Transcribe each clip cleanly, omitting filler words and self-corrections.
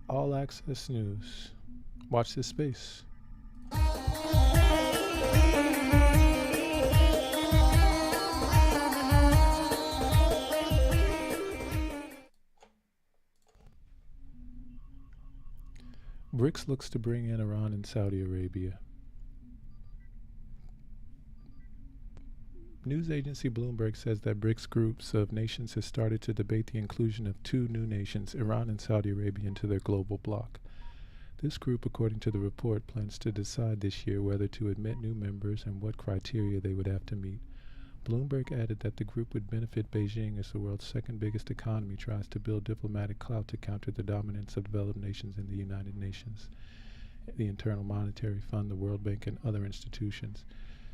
All Access News. Watch this space. BRICS looks to bring in Iran and Saudi Arabia. News agency Bloomberg says that BRICS groups of nations has started to debate the inclusion of two new nations, Iran and Saudi Arabia, into their global bloc. This group, according to the report, plans to decide this year whether to admit new members and what criteria they would have to meet. Bloomberg added that the group would benefit Beijing as the world's second biggest economy tries to build diplomatic clout to counter the dominance of developed nations in the United Nations, the International Monetary Fund, the World Bank, and other institutions.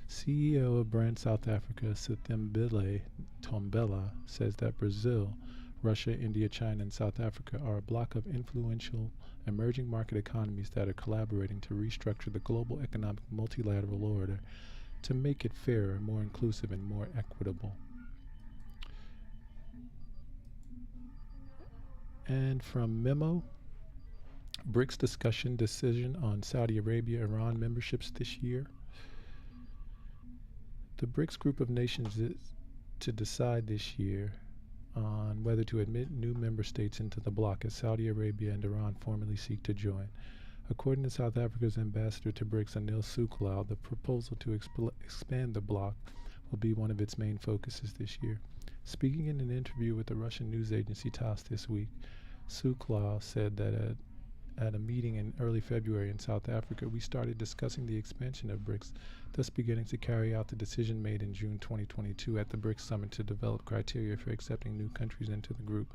CEO of Brand South Africa, Sithembile Tombela, says that Brazil, Russia, India, China, and South Africa are a bloc of influential emerging market economies that are collaborating to restructure the global economic multilateral order to make it fairer, more inclusive, and more equitable. And from Memo, BRICS discussion decision on Saudi Arabia, Iran memberships this year. The BRICS group of nations is to decide this year on whether to admit new member states into the bloc as Saudi Arabia and Iran formally seek to join. According to South Africa's ambassador to BRICS, Anil Suklau, the proposal to expand the bloc will be one of its main focuses this year. Speaking in an interview with the Russian news agency TASS this week, Suklau said that at a meeting in early February in South Africa, we started discussing the expansion of BRICS, thus beginning to carry out the decision made in June 2022 at the BRICS Summit to develop criteria for accepting new countries into the group.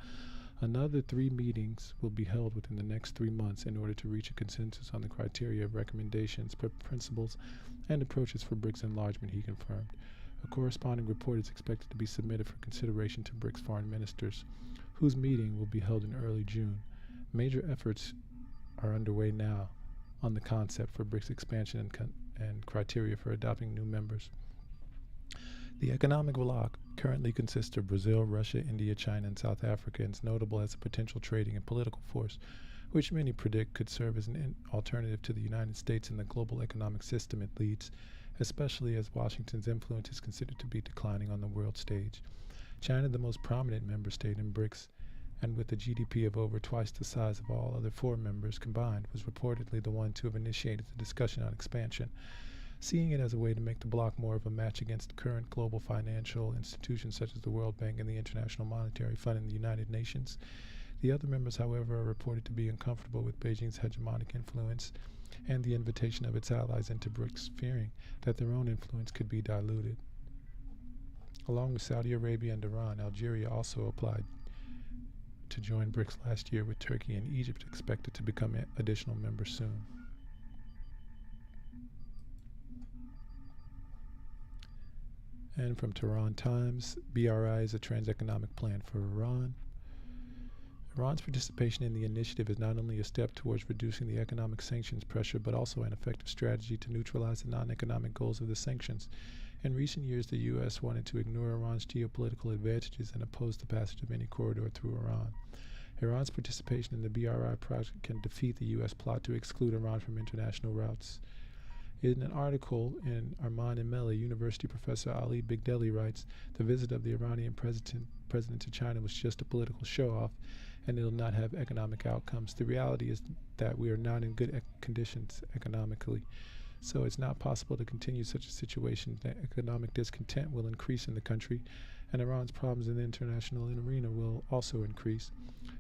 Another 3 meetings will be held within the next 3 months in order to reach a consensus on the criteria of recommendations, principles, and approaches for BRICS enlargement, he confirmed. A corresponding report is expected to be submitted for consideration to BRICS foreign ministers, whose meeting will be held in early June. Major efforts are underway now on the concept for BRICS expansion and criteria for adopting new members. The economic bloc currently consists of Brazil, Russia, India, China, and South Africa, and is notable as a potential trading and political force, which many predict could serve as an alternative to the United States in the global economic system it leads, especially as Washington's influence is considered to be declining on the world stage. China, the most prominent member state in BRICS, and with a GDP of over twice the size of all other 4 members combined, was reportedly the one to have initiated the discussion on expansion. Seeing it as a way to make the bloc more of a match against current global financial institutions such as the World Bank and the International Monetary Fund and the United Nations. The other members, however, are reported to be uncomfortable with Beijing's hegemonic influence and the invitation of its allies into BRICS, fearing that their own influence could be diluted. Along with Saudi Arabia and Iran, Algeria also applied to join BRICS last year, with Turkey and Egypt expected to become additional members soon. And from Tehran Times, BRI is a trans-economic plan for Iran. Iran's participation in the initiative is not only a step towards reducing the economic sanctions pressure, but also an effective strategy to neutralize the non-economic goals of the sanctions. In recent years, the U.S. wanted to ignore Iran's geopolitical advantages and oppose the passage of any corridor through Iran. Iran's participation in the BRI project can defeat the U.S. plot to exclude Iran from international routes. In an article in Arman and Meli, University professor Ali Bigdeli writes, "The visit of the Iranian president to China was just a political show-off, and it will not have economic outcomes. The reality is that we are not in good conditions economically. So it's not possible to continue such a situation. That economic discontent will increase in the country, and Iran's problems in the international arena will also increase.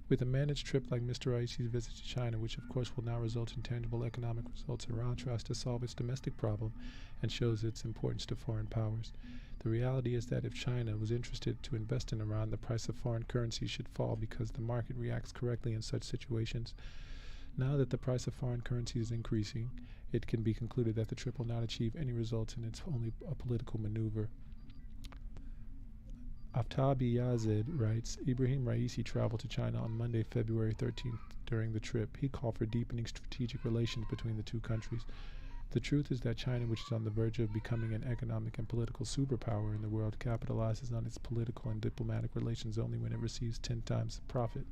With a managed trip like Mr. Raisi's visit to China, which of course will now result in tangible economic results, Iran tries to solve its domestic problem and shows its importance to foreign powers. The reality is that if China was interested to invest in Iran, the price of foreign currency should fall because the market reacts correctly in such situations. Now that the price of foreign currency is increasing, it can be concluded that the trip will not achieve any results and it's only a political maneuver." Aftabi Yazid writes, Ibrahim Raisi traveled to China on Monday, February 13th. During the trip, he called for deepening strategic relations between the two countries. The truth is that China, which is on the verge of becoming an economic and political superpower in the world, capitalizes on its political and diplomatic relations only when it receives 10 times the profit.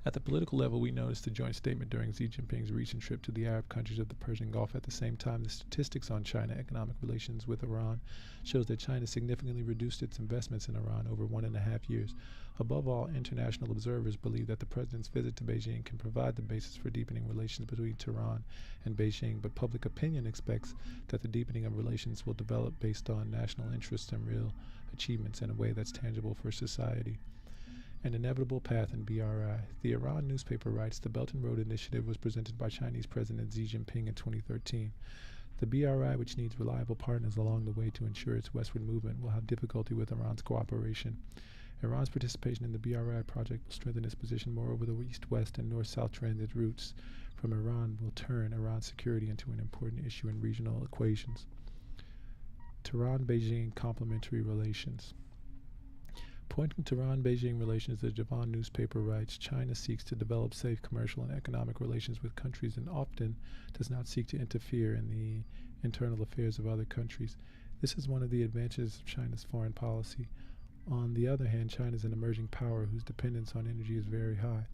At the political level, we noticed the joint statement during Xi Jinping's recent trip to the Arab countries of the Persian Gulf. At the same time, the statistics on China economic relations with Iran shows that China significantly reduced its investments in Iran over 1.5 years. Above all, international observers believe that the president's visit to Beijing can provide the basis for deepening relations between Tehran and Beijing, but public opinion expects that the deepening of relations will develop based on national interests and real achievements in a way that's tangible for society. An inevitable path in BRI. The Iran newspaper writes the Belt and Road Initiative was presented by Chinese President Xi Jinping in 2013. The BRI, which needs reliable partners along the way to ensure its westward movement, will have difficulty with Iran's cooperation. Iran's participation in the BRI project will strengthen its position. Moreover, the east-west and north-south transit routes from Iran will turn Iran's security into an important issue in regional equations. Tehran-Beijing complementary relations. Pointing to Tehran-Beijing relations, the Javan newspaper writes, China seeks to develop safe commercial and economic relations with countries and often does not seek to interfere in the internal affairs of other countries. This is one of the advantages of China's foreign policy. On the other hand, China is an emerging power whose dependence on energy is very high,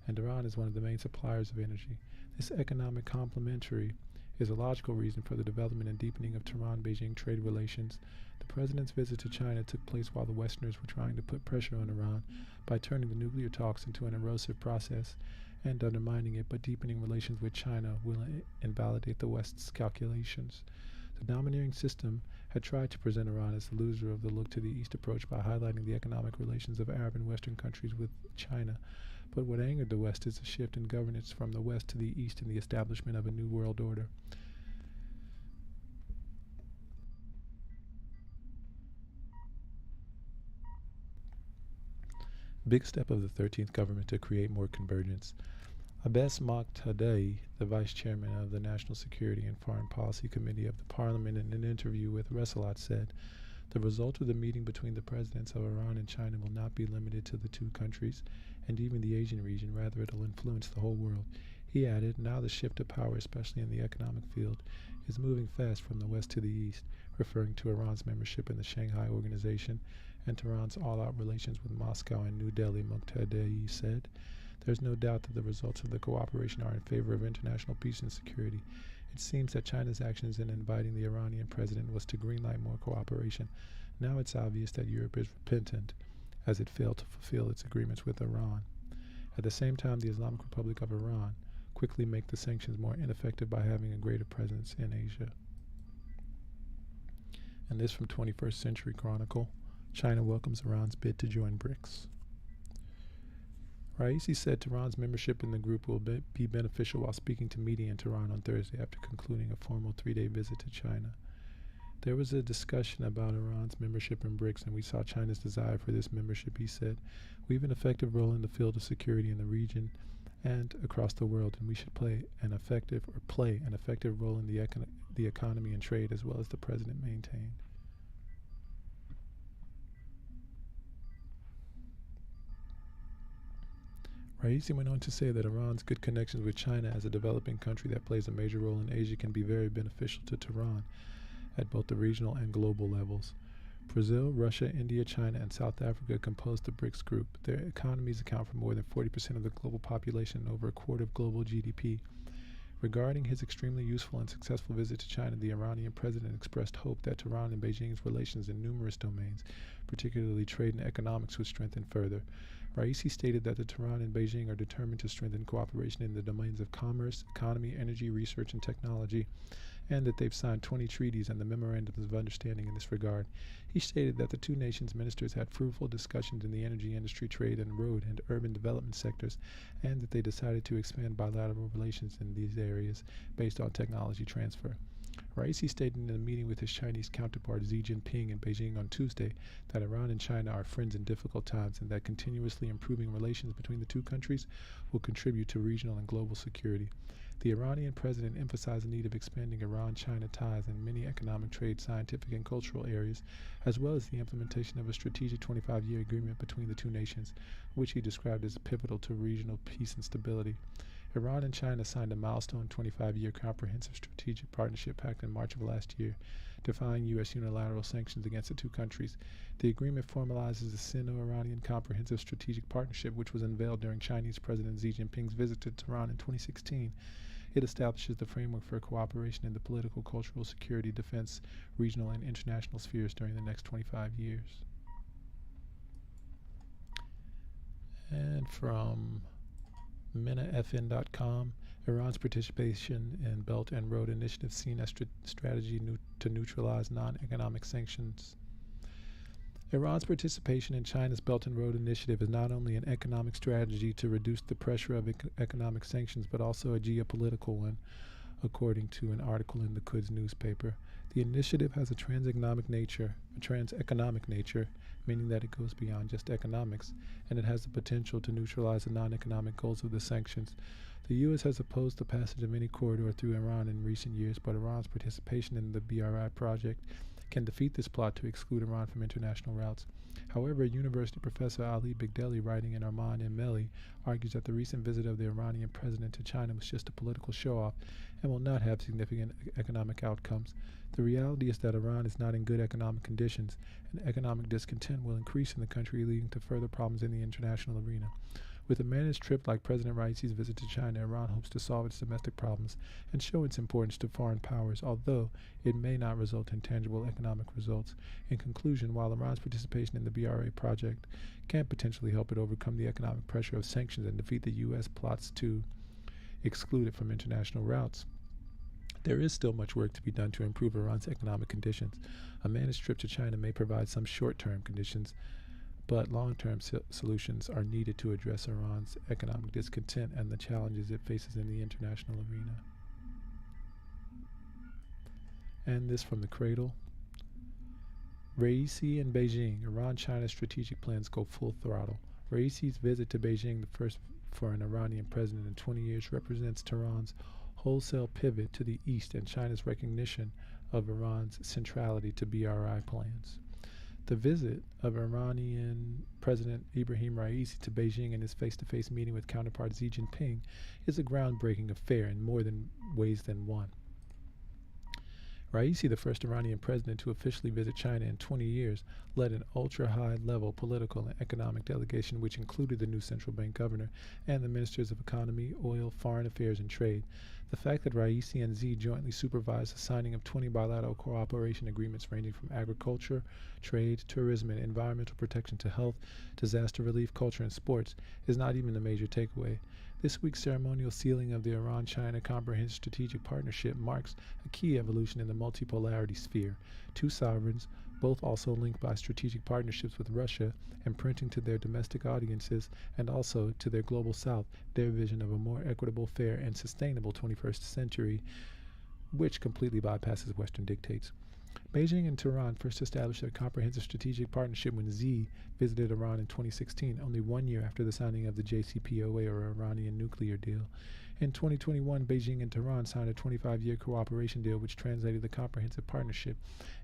and Iran is one of the main suppliers of energy. This economic complementary is a logical reason for the development and deepening of Tehran-Beijing trade relations. The president's visit to China took place while the Westerners were trying to put pressure on Iran by turning the nuclear talks into an erosive process and undermining it, but deepening relations with China will invalidate the West's calculations. The domineering system had tried to present Iran as the loser of the look to the East approach by highlighting the economic relations of Arab and Western countries with China. But what angered the West is a shift in governance from the West to the East and the establishment of a new world order. Big step of the 13th government to create more convergence. Abbas Maqtadi, the vice chairman of the National Security and Foreign Policy Committee of the Parliament, in an interview with Resalat said, the result of the meeting between the presidents of Iran and China will not be limited to the two countries and even the Asian region, rather it will influence the whole world. He added, now the shift of power, especially in the economic field, is moving fast from the west to the east, referring to Iran's membership in the Shanghai Organization and Tehran's all-out relations with Moscow and New Delhi. Muqtadi said, there's no doubt that the results of the cooperation are in favor of international peace and security. It seems that China's actions in inviting the Iranian president was to greenlight more cooperation. Now it's obvious that Europe is repentant, as it failed to fulfill its agreements with Iran. At the same time, the Islamic Republic of Iran quickly make the sanctions more ineffective by having a greater presence in Asia. And this from 21st Century Chronicle. China welcomes Iran's bid to join BRICS. Raisi said Tehran's membership in the group will be beneficial while speaking to media in Tehran on Thursday after concluding a formal 3-day visit to China. There was a discussion about Iran's membership in BRICS, and we saw China's desire for this membership, he said. We have an effective role in the field of security in the region and across the world, and we should play an effective role in the economy and trade, as well as the president maintained. Raisi went on to say that Iran's good connections with China as a developing country that plays a major role in Asia can be very beneficial to Tehran at both the regional and global levels. Brazil, Russia, India, China, and South Africa compose the BRICS group. Their economies account for more than 40% of the global population and over a quarter of global GDP. Regarding his extremely useful and successful visit to China, the Iranian president expressed hope that Tehran and Beijing's relations in numerous domains, particularly trade and economics, would strengthen further. Raisi stated that the Tehran and Beijing are determined to strengthen cooperation in the domains of commerce, economy, energy, research, and technology, and that they've signed 20 treaties and the memorandums of understanding in this regard. He stated that the two nations' ministers had fruitful discussions in the energy industry, trade, and road and urban development sectors, and that they decided to expand bilateral relations in these areas based on technology transfer. Raisi stated in a meeting with his Chinese counterpart Xi Jinping in Beijing on Tuesday that Iran and China are friends in difficult times and that continuously improving relations between the two countries will contribute to regional and global security. The Iranian president emphasized the need of expanding Iran-China ties in many economic, trade, scientific, and cultural areas, as well as the implementation of a strategic 25-year agreement between the two nations, which he described as pivotal to regional peace and stability. Iran and China signed a milestone 25-year comprehensive strategic partnership pact in March of last year. defying U.S. unilateral sanctions against the two countries. The agreement formalizes the Sino-Iranian Comprehensive Strategic Partnership, which was unveiled during Chinese President Xi Jinping's visit to Tehran in 2016. It establishes the framework for cooperation in the political, cultural, security, defense, regional, and international spheres during the next 25 years. And from MENAFN.com, Iran's participation in Belt and Road Initiative seen as strategy to neutralize non-economic sanctions. Iran's participation in China's Belt and Road Initiative is not only an economic strategy to reduce the pressure of economic sanctions, but also a geopolitical one, according to an article in the Quds newspaper. The initiative has a transeconomic nature, meaning that it goes beyond just economics, and it has the potential to neutralize the non-economic goals of the sanctions. The U.S. has opposed the passage of any corridor through Iran in recent years, but Iran's participation in the BRI project can defeat this plot to exclude Iran from international routes. However, university professor Ali Bigdeli, writing in Arman and Meli, argues that the recent visit of the Iranian president to China was just a political show-off and will not have significant economic outcomes. The reality is that Iran is not in good economic conditions, and economic discontent will increase in the country, leading to further problems in the international arena. With a managed trip like President Raisi's visit to China, Iran hopes to solve its domestic problems and show its importance to foreign powers, although it may not result in tangible economic results. In conclusion, while Iran's participation in the BRA project can potentially help it overcome the economic pressure of sanctions and defeat the U.S. plots to exclude it from international routes, there is still much work to be done to improve Iran's economic conditions. A managed trip to China may provide some short-term conditions, but long-term solutions are needed to address Iran's economic discontent and the challenges it faces in the international arena. And this from the Cradle. Raisi and Beijing, Iran-China strategic plans go full throttle. Raisi's visit to Beijing, the first for an Iranian president in 20 years, represents Tehran's wholesale pivot to the east and China's recognition of Iran's centrality to BRI plans. The visit of Iranian President Ibrahim Raisi to Beijing and his face-to-face meeting with counterpart Xi Jinping is a groundbreaking affair in more ways than one. Raisi, the first Iranian president to officially visit China in 20 years, led an ultra-high-level political and economic delegation which included the new central bank governor and the ministers of economy, oil, foreign affairs, and trade. The fact that Raisi and Xi jointly supervised the signing of 20 bilateral cooperation agreements ranging from agriculture, trade, tourism, and environmental protection to health, disaster relief, culture, and sports is not even a major takeaway. This week's ceremonial sealing of the Iran-China Comprehensive Strategic Partnership marks a key evolution in the multipolarity sphere. Two sovereigns, both also linked by strategic partnerships with Russia, imprinting to their domestic audiences and also to their global south their vision of a more equitable, fair, and sustainable 21st century, which completely bypasses Western dictates. Beijing and Tehran first established a comprehensive strategic partnership when Xi visited Iran in 2016, only 1 year after the signing of the JCPOA, or Iranian nuclear deal. In 2021, Beijing and Tehran signed a 25-year cooperation deal which translated the comprehensive partnership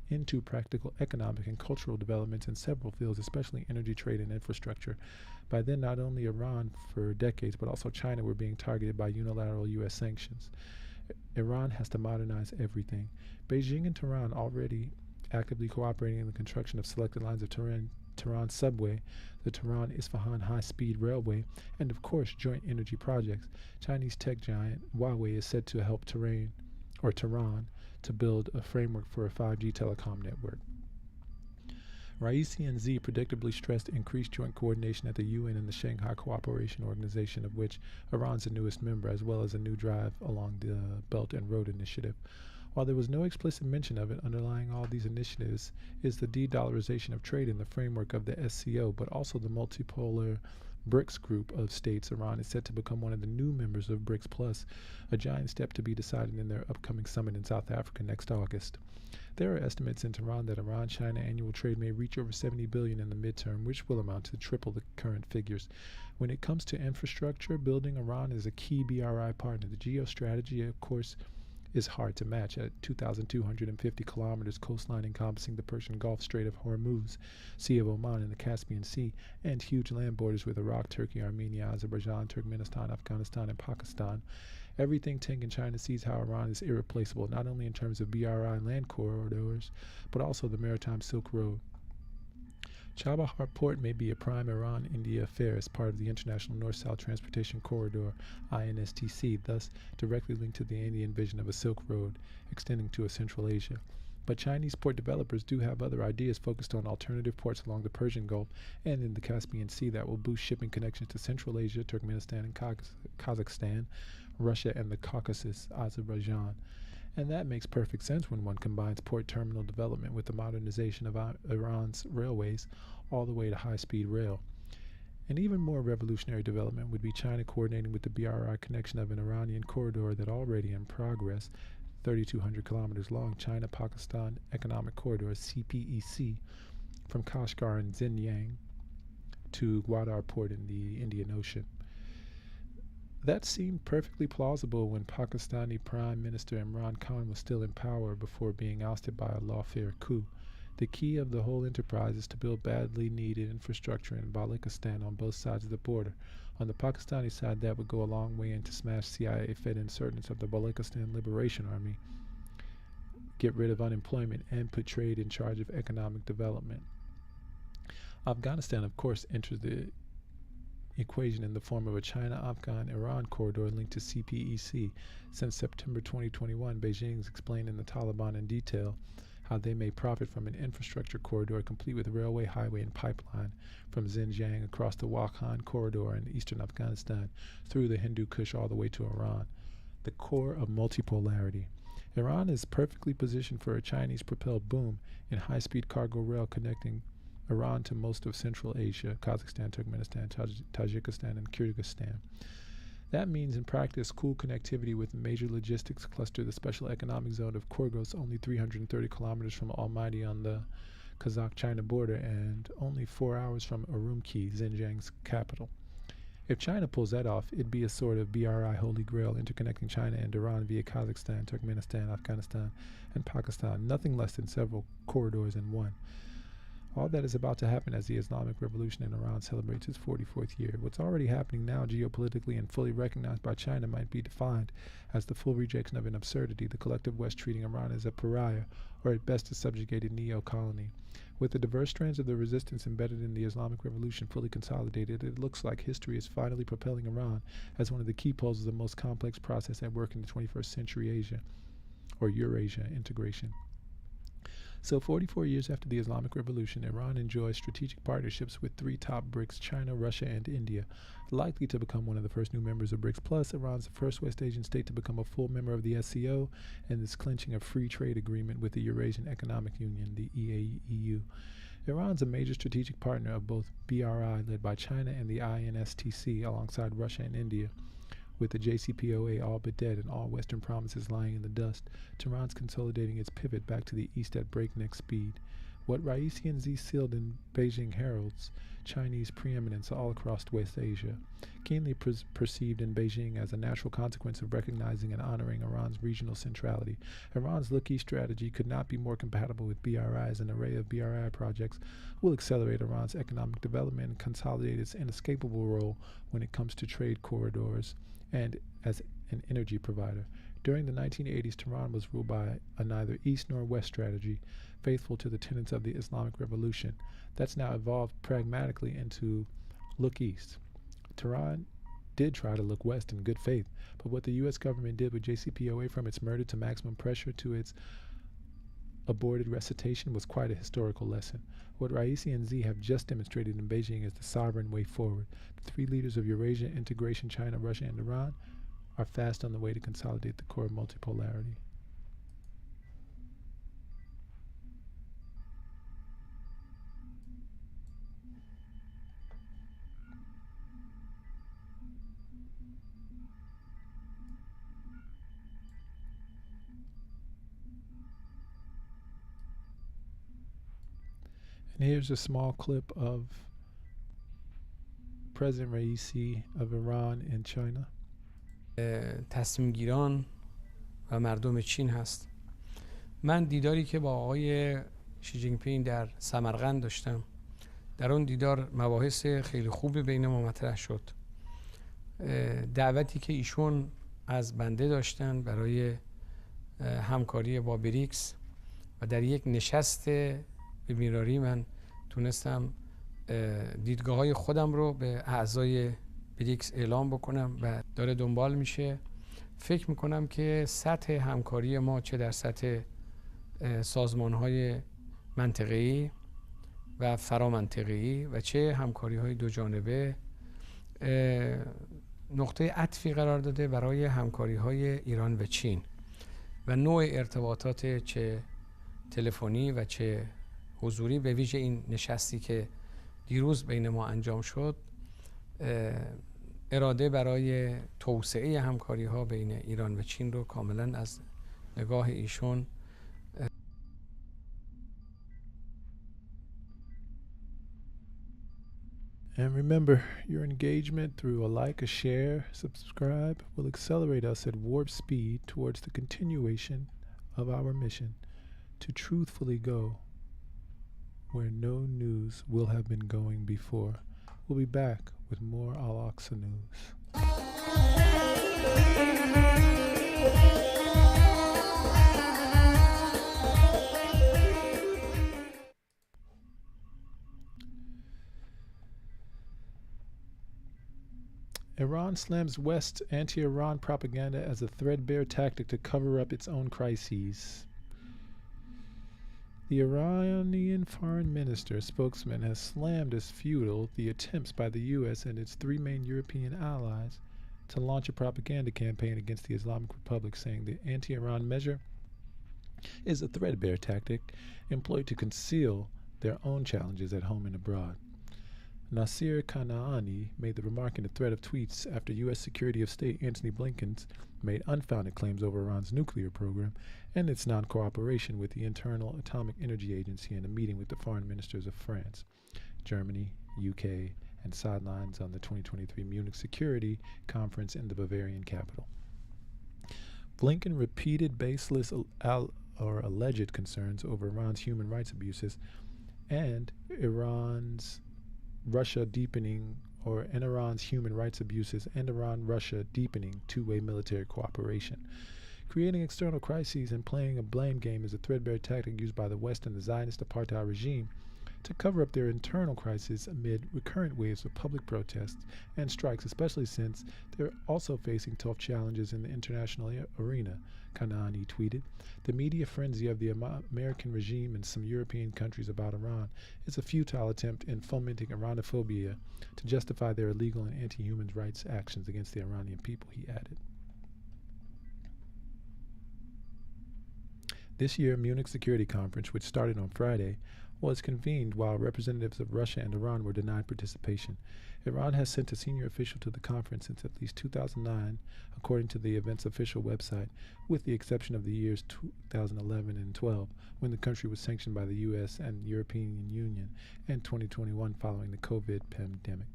into practical economic and cultural developments in several fields, especially energy, trade, and infrastructure. By then, not only Iran for decades, but also China were being targeted by unilateral U.S. sanctions. Iran has to modernize everything. Beijing and Tehran already actively cooperating in the construction of selected lines of Tehran subway, the Tehran-Isfahan high-speed railway, and of course joint energy projects. Chinese tech giant Huawei is said to help Tehran to build a framework for a 5G telecom network. Raisi and Xi predictably stressed increased joint coordination at the UN and the Shanghai Cooperation Organization, of which Iran's the newest member, as well as a new drive along the Belt and Road Initiative. While there was no explicit mention of it, underlying all these initiatives is the de-dollarization of trade in the framework of the SCO, but also the multipolar BRICS group of states. Iran is set to become one of the new members of BRICS Plus, a giant step to be decided in their upcoming summit in South Africa next August. There are estimates in Tehran that Iran-China annual trade may reach over $70 billion in the midterm, which will amount to triple the current figures. When it comes to infrastructure building, Iran is a key BRI partner. The geostrategy, of course, is hard to match at 2,250 kilometers coastline encompassing the Persian Gulf, Strait of Hormuz, Sea of Oman, and the Caspian Sea, and huge land borders with Iraq, Turkey, Armenia, Azerbaijan, Turkmenistan, Afghanistan, and Pakistan. Everything Tang and China sees how Iran is irreplaceable, not only in terms of BRI land corridors, but also the maritime Silk Road. Chabahar Port may be a prime Iran-India affair as part of the International North-South Transportation Corridor, INSTC, thus directly linked to the Indian vision of a Silk Road extending to Central Asia. But Chinese port developers do have other ideas focused on alternative ports along the Persian Gulf and in the Caspian Sea that will boost shipping connections to Central Asia, Turkmenistan and Kazakhstan, Russia, and the Caucasus, Azerbaijan. And that makes perfect sense when one combines port terminal development with the modernization of Iran's railways all the way to high-speed rail. An even more revolutionary development would be China coordinating with the BRI connection of an Iranian corridor that already in progress, 3,200 kilometers long, China-Pakistan Economic Corridor, CPEC, from Kashgar and Xinjiang to Gwadar Port in the Indian Ocean. That seemed perfectly plausible when Pakistani Prime Minister Imran Khan was still in power before being ousted by a lawfare coup. The key of the whole enterprise is to build badly needed infrastructure in Balochistan on both sides of the border. On the Pakistani side, that would go a long way in to smash CIA-fed insurgents of the Balochistan Liberation Army, get rid of unemployment, and put trade in charge of economic development. Afghanistan, of course, enters the equation in the form of a China-Afghan-Iran corridor linked to CPEC. Since September 2021, Beijing has explained in the Taliban in detail how they may profit from an infrastructure corridor complete with railway, highway, and pipeline from Xinjiang across the Wakhan corridor in eastern Afghanistan through the Hindu Kush all the way to Iran. The core of multipolarity. Iran is perfectly positioned for a Chinese-propelled boom in high-speed cargo rail connecting Iran to most of Central Asia, Kazakhstan, Turkmenistan, Tajikistan, and Kyrgyzstan. That means in practice cool connectivity with a major logistics cluster, the Special Economic Zone of Kyrgyz, only 330 kilometers from Almaty on the Kazakh-China border and only 4 hours from Urumqi, Xinjiang's capital. If China pulls that off, it'd be a sort of BRI holy grail interconnecting China and Iran via Kazakhstan, Turkmenistan, Afghanistan, and Pakistan, nothing less than several corridors in one. All that is about to happen as the Islamic Revolution in Iran celebrates its 44th year. What's already happening now geopolitically and fully recognized by China might be defined as the full rejection of an absurdity, the collective West treating Iran as a pariah, or at best a subjugated neo-colony. With the diverse strands of the resistance embedded in the Islamic Revolution fully consolidated, it looks like history is finally propelling Iran as one of the key poles of the most complex process at work in the 21st century Asia, or Eurasia integration. So 44 years after the Islamic Revolution, Iran enjoys strategic partnerships with three top BRICS, China, Russia, and India. Likely to become one of the first new members of BRICS Plus, Iran's the first West Asian state to become a full member of the SCO and is clinching a free trade agreement with the Eurasian Economic Union, the EAEU. Iran's a major strategic partner of both BRI, led by China, and the INSTC, alongside Russia and India. With the JCPOA all but dead and all Western promises lying in the dust, Tehran's consolidating its pivot back to the east at breakneck speed. What Raisi and Xi sealed in Beijing heralds Chinese preeminence all across West Asia, keenly perceived in Beijing as a natural consequence of recognizing and honoring Iran's regional centrality. Iran's look-east strategy could not be more compatible with BRI, as an array of BRI projects will accelerate Iran's economic development and consolidate its inescapable role when it comes to trade corridors and as an energy provider. During the 1980s, Tehran was ruled by a neither east nor west strategy, faithful to the tenets of the Islamic Revolution. That's now evolved pragmatically into look east. Tehran did try to look west in good faith, but what the U.S. government did with JCPOA, from its murder to maximum pressure to its aborted recitation, was quite a historical lesson. What Raisi and Xi have just demonstrated in Beijing is the sovereign way forward. The three leaders of Eurasia integration, China, Russia, and Iran, are fast on the way to consolidate the core of multipolarity. And here's a small clip of President Raisi of Iran in China. تصمیم گیران و مردم چین هست. من دیداری که با آقای شی جین پینگ در سمرقند داشتم، در اون دیدار مباحث خیلی خوبی بین ما مطرح شد. دعوتی که ایشون از بنده داشتن برای همکاری با بریکس و در یک نشست بیماری من تونستم دیدگاه‌های خودم رو به اعضای بریکس اعلام بکنم و داره دنبال میشه. فکر میکنم که سطح همکاری ما چه در سطح سازمان‌های منطقه‌ای و فرامنطقه‌ای و چه همکاری‌های دو جانبه نقطه عطفی قرار داده برای همکاری‌های ایران و چین و نوع ارتباطات چه تلفنی و چه حضوری، به ویژه این نشستی که دیروز بین ما انجام شد، اراده برای توسعه همکاری‌ها بین ایران و چین رو کاملا از نگاه ایشون And remember, your engagement through a like, a share, subscribe will accelerate us at warp speed towards the continuation of our mission to truthfully go where no news will have been going before. We'll be back with more Al-Aqsa news. Iran slams West anti-Iran propaganda as a threadbare tactic to cover up its own crises. The Iranian foreign minister spokesman has slammed as futile the attempts by the U.S. and its three main European allies to launch a propaganda campaign against the Islamic Republic, saying the anti-Iran measure is a threadbare tactic employed to conceal their own challenges at home and abroad. Nasir Kanaani made the remark in a thread of tweets after U.S. Secretary of State Antony Blinken made unfounded claims over Iran's nuclear program and its non-cooperation with the International Atomic Energy Agency in a meeting with the foreign ministers of France, Germany, UK, and sidelines on the 2023 Munich Security Conference in the Bavarian capital. Blinken repeated baseless or alleged concerns over Iran's human rights abuses and Iran's human rights abuses and Iran-Russia deepening two-way military cooperation. Creating external crises and playing a blame game is a threadbare tactic used by the West and the Zionist apartheid regime to cover up their internal crisis amid recurrent waves of public protests and strikes, especially since they're also facing tough challenges in the international arena, Kanani tweeted. The media frenzy of the American regime and some European countries about Iran is a futile attempt in fomenting Iranophobia to justify their illegal and anti-human rights actions against the Iranian people, he added. This year's Munich Security Conference, which started on Friday, was convened while representatives of Russia and Iran were denied participation. Iran has sent a senior official to the conference since at least 2009, according to the event's official website, with the exception of the years 2011 and 12, when the country was sanctioned by the U.S. and European Union, and 2021 following the COVID pandemic.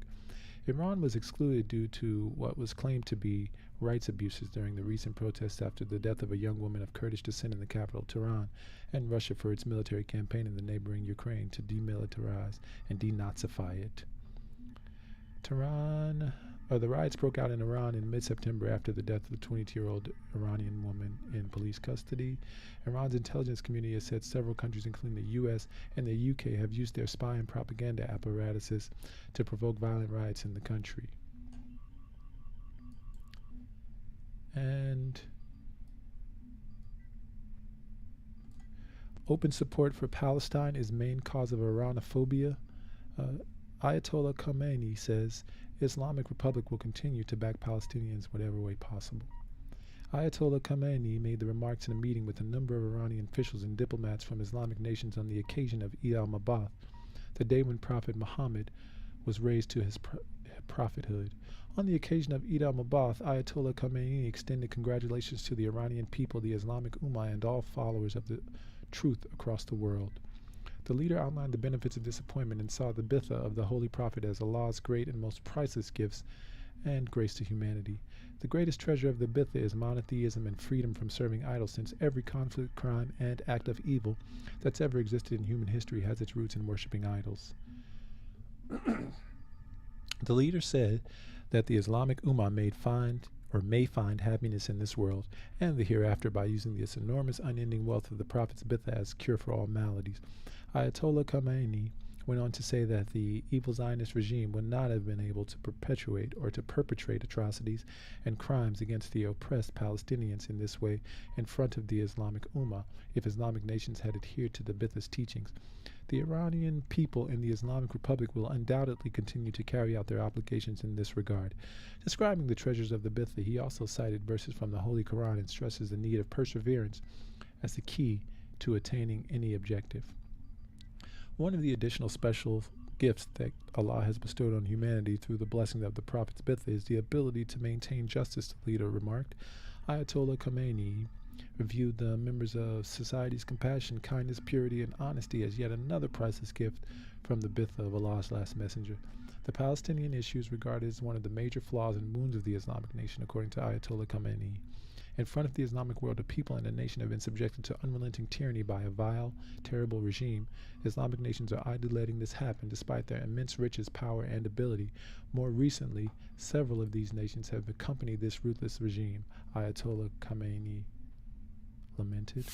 Iran was excluded due to what was claimed to be rights abuses during the recent protests after the death of a young woman of Kurdish descent in the capital, Tehran, and Russia for its military campaign in the neighboring Ukraine to demilitarize and denazify it. The riots broke out in Iran in mid-September after the death of the 22-year-old Iranian woman in police custody. Iran's intelligence community has said several countries, including the U.S. and the UK, have used their spy and propaganda apparatuses to provoke violent riots in the country. And open support for Palestine is main cause of Iranophobia. Ayatollah Khamenei says Islamic Republic will continue to back Palestinians whatever way possible. Ayatollah Khamenei made the remarks in a meeting with a number of Iranian officials and diplomats from Islamic nations on the occasion of Eid al-Mabath, the day when Prophet Muhammad was raised to his prophethood. On the occasion of Eid al-Mabath, Ayatollah Khamenei extended congratulations to the Iranian people, the Islamic Ummah, and all followers of the truth across the world. The leader outlined the benefits of this appointment and saw the bitha of the Holy Prophet as Allah's great and most priceless gifts and grace to humanity. The greatest treasure of the Bitha is monotheism and freedom from serving idols, since every conflict, crime, and act of evil that's ever existed in human history has its roots in worshiping idols. The leader said that the Islamic Ummah may find happiness in this world and the hereafter by using this enormous unending wealth of the Prophet's Bitha as cure for all maladies. Ayatollah Khamenei went on to say that the evil Zionist regime would not have been able to perpetuate or to perpetrate atrocities and crimes against the oppressed Palestinians in this way in front of the Islamic Ummah if Islamic nations had adhered to the Bitha's teachings. The Iranian people in the Islamic Republic will undoubtedly continue to carry out their obligations in this regard. Describing the treasures of the Bitha, he also cited verses from the Holy Quran and stresses the need of perseverance as the key to attaining any objective. One of the additional special gifts that Allah has bestowed on humanity through the blessing of the Prophet's Bitha is the ability to maintain justice, the leader remarked. Ayatollah Khamenei reviewed the members of society's compassion, kindness, purity, and honesty as yet another priceless gift from the Bitha of Allah's last messenger. The Palestinian issue is regarded as one of the major flaws and wounds of the Islamic nation, according to Ayatollah Khamenei. In front of the Islamic world, the people and the nation have been subjected to unrelenting tyranny by a vile, terrible regime. Islamic nations are idly letting this happen despite their immense riches, power, and ability. More recently, several of these nations have accompanied this ruthless regime, Ayatollah Khamenei lamented.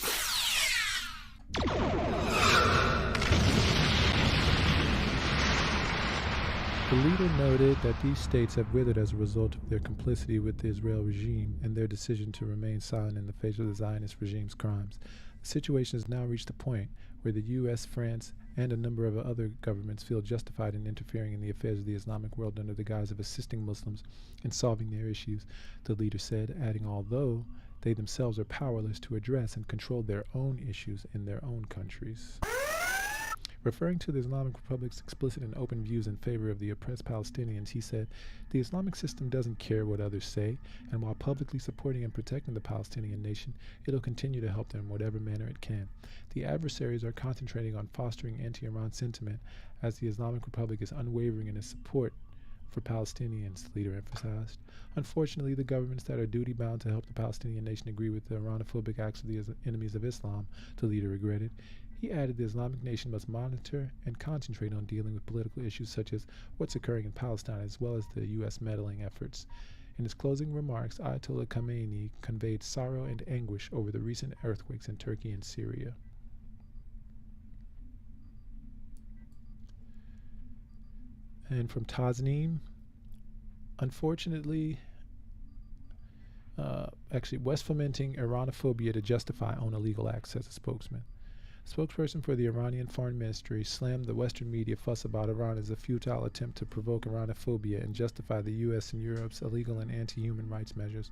The leader noted that these states have withered as a result of their complicity with the Israel regime and their decision to remain silent in the face of the Zionist regime's crimes. The situation has now reached a point where the U.S., France, and a number of other governments feel justified in interfering in the affairs of the Islamic world under the guise of assisting Muslims in solving their issues, the leader said, adding although they themselves are powerless to address and control their own issues in their own countries. Referring to the Islamic Republic's explicit and open views in favor of the oppressed Palestinians, he said, the Islamic system doesn't care what others say, and while publicly supporting and protecting the Palestinian nation, it'll continue to help them in whatever manner it can. The adversaries are concentrating on fostering anti-Iran sentiment, as the Islamic Republic is unwavering in its support for Palestinians, the leader emphasized. Unfortunately, the governments that are duty-bound to help the Palestinian nation agree with the Iranophobic acts of the enemies of Islam, the leader regretted. He added the Islamic nation must monitor and concentrate on dealing with political issues such as what's occurring in Palestine, as well as the U.S. meddling efforts. In his closing remarks, Ayatollah Khamenei conveyed sorrow and anguish over the recent earthquakes in Turkey and Syria. And from Tasneem, unfortunately, West fomenting Iranophobia to justify own illegal acts, says a spokesman. Spokesperson for the Iranian Foreign Ministry slammed the Western media fuss about Iran as a futile attempt to provoke Iranophobia and justify the U.S. and Europe's illegal and anti-human rights measures.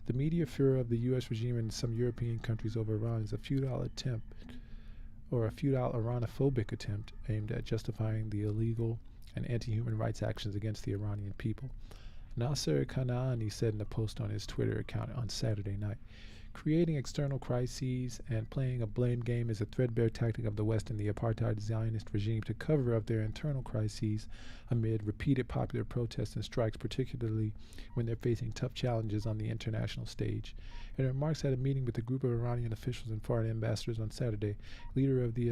The media furor of the U.S. regime in some European countries over Iran is a futile Iranophobic attempt aimed at justifying the illegal and anti-human rights actions against the Iranian people. Nasser Kanaani said in a post on his Twitter account on Saturday night, creating external crises and playing a blame game is a threadbare tactic of the West and the apartheid Zionist regime to cover up their internal crises amid repeated popular protests and strikes, particularly when they're facing tough challenges on the international stage. In remarks at a meeting with a group of Iranian officials and foreign ambassadors on Saturday, leader of the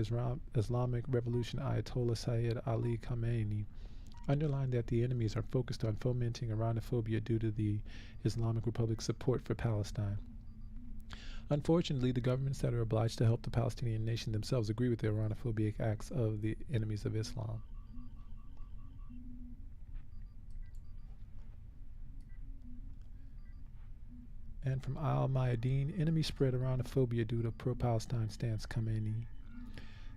Islamic Revolution Ayatollah Sayyid Ali Khamenei underlined that the enemies are focused on fomenting Iranophobia due to the Islamic Republic's support for Palestine. Unfortunately, the governments that are obliged to help the Palestinian nation themselves agree with the Iranophobic acts of the enemies of Islam. And from Al-Mayadeen, enemies spread Iranophobia due to pro-Palestine stance, Khamenei.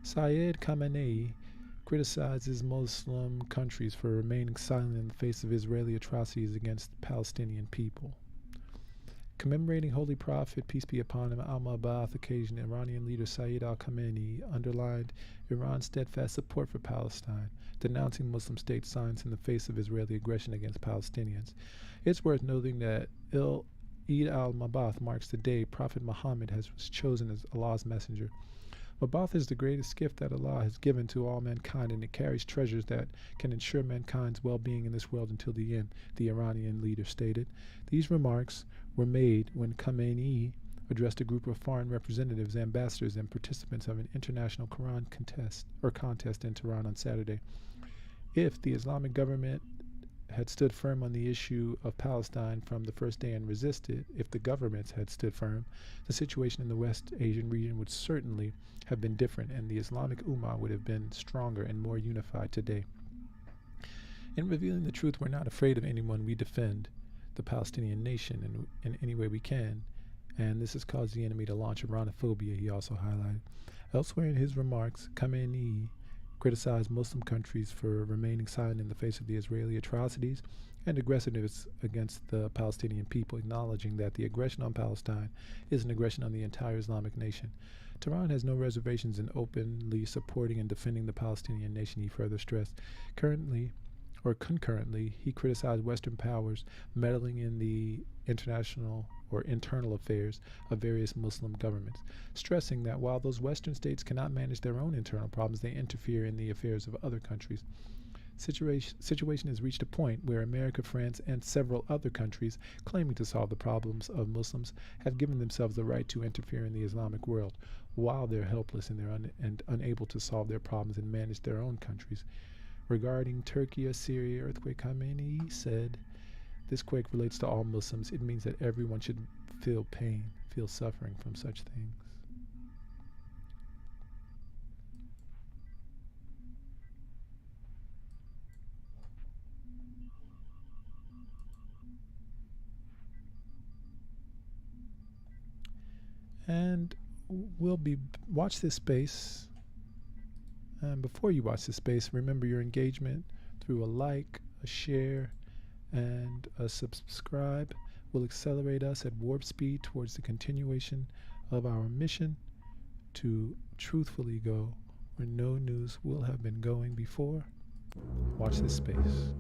Syed Khamenei criticizes Muslim countries for remaining silent in the face of Israeli atrocities against the Palestinian people. Commemorating Holy Prophet, peace be upon him, Al-Mab'ath occasion, Iranian leader Sayyid al-Khamenei underlined Iran's steadfast support for Palestine, denouncing Muslim state signs in the face of Israeli aggression against Palestinians. It's worth noting that Eid al-Mab'ath marks the day Prophet Muhammad was chosen as Allah's messenger. Mabath is the greatest gift that Allah has given to all mankind, and it carries treasures that can ensure mankind's well-being in this world until the end, the Iranian leader stated. These remarks were made when Khamenei addressed a group of foreign representatives, ambassadors, and participants of an international Quran contest in Tehran on Saturday. If the Islamic government had stood firm on the issue of Palestine from the first day and resisted, if the governments had stood firm, the situation in the West Asian region would certainly have been different, and the Islamic Ummah would have been stronger and more unified today. In revealing the truth, we're not afraid of anyone. We defend the Palestinian nation in any way we can, and this has caused the enemy to launch Iranophobia, he also highlighted. Elsewhere in his remarks, Khamenei criticized Muslim countries for remaining silent in the face of the Israeli atrocities and aggressiveness against the Palestinian people, acknowledging that the aggression on Palestine is an aggression on the entire Islamic nation. Tehran has no reservations in openly supporting and defending the Palestinian nation, he further stressed. Concurrently, he criticized Western powers meddling in the international or internal affairs of various Muslim governments, stressing that while those Western states cannot manage their own internal problems, they interfere in the affairs of other countries. Situation has reached a point where America, France, and several other countries claiming to solve the problems of Muslims have given themselves the right to interfere in the Islamic world, while they're helpless and unable to solve their problems and manage their own countries. Regarding Turkey or Syria earthquake, Khamenei said, "This quake relates to all Muslims. It means that everyone should feel pain, feel suffering from such things." And watch this space. And before you watch this space, remember your engagement through a like, a share, and a subscribe will accelerate us at warp speed towards the continuation of our mission to truthfully go where no news will have been going before. Watch this space.